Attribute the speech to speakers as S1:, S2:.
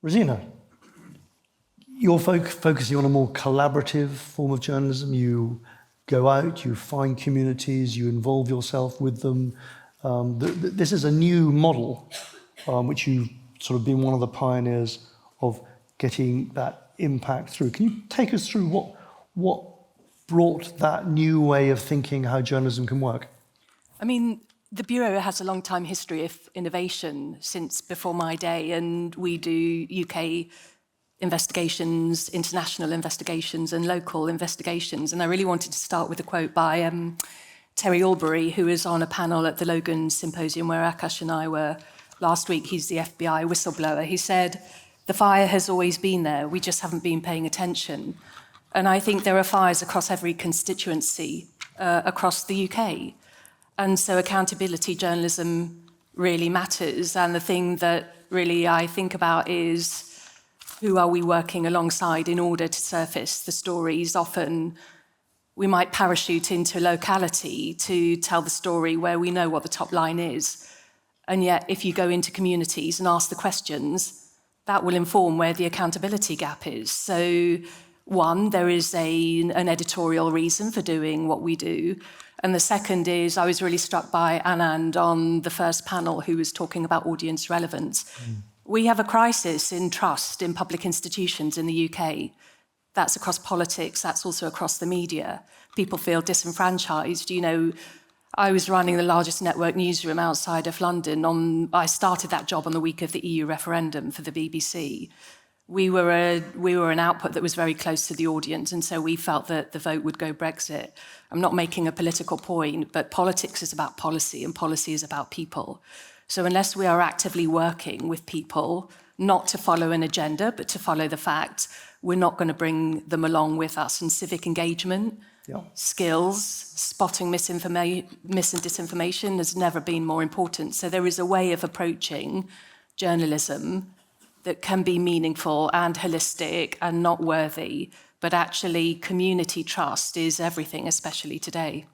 S1: Rozina, you're focusing on a more collaborative form of journalism. You go out, you find communities, you involve yourself with them. This is a new model, which you've sort of been one of the pioneers of getting that impact through. Can you take us through what brought that new way of thinking how journalism can work?
S2: I mean, the Bureau has a long time history of innovation since before my day, and we do UK investigations, international investigations, and local investigations. And I really wanted to start with a quote by Terry Albury, who was on a panel at the Logan Symposium where Akash and I were last week. He's the FBI whistleblower. He said, "The fire has always been there, we just haven't been paying attention." And I think there are fires across every constituency across the UK. And so accountability journalism really matters. And the thing that really I think about is, who are we working alongside in order to surface the stories? Often we might parachute into locality to tell the story where we know what the top line is. And yet, if you go into communities and ask the questions, that will inform where the accountability gap is. So, one, there is an editorial reason for doing what we do. And the second is, I was really struck by Anand on the first panel who was talking about audience relevance. We have a crisis in trust in public institutions in the UK. That's across politics, that's also across the media. People feel disenfranchised. You know, I was running the largest network newsroom outside of London. I started that job on the week of the EU referendum for the BBC. We were an output that was very close to the audience, and so we felt that the vote would go Brexit. I'm not making a political point, but politics is about policy, and policy is about people. So unless we are actively working with people, not to follow an agenda, but to follow the facts, we're not going to bring them along with us. And civic engagement, skills, spotting misinformation and disinformation has never been more important. So there is a way of approaching journalism that can be meaningful and holistic and not worthy, but actually community trust is everything, especially today.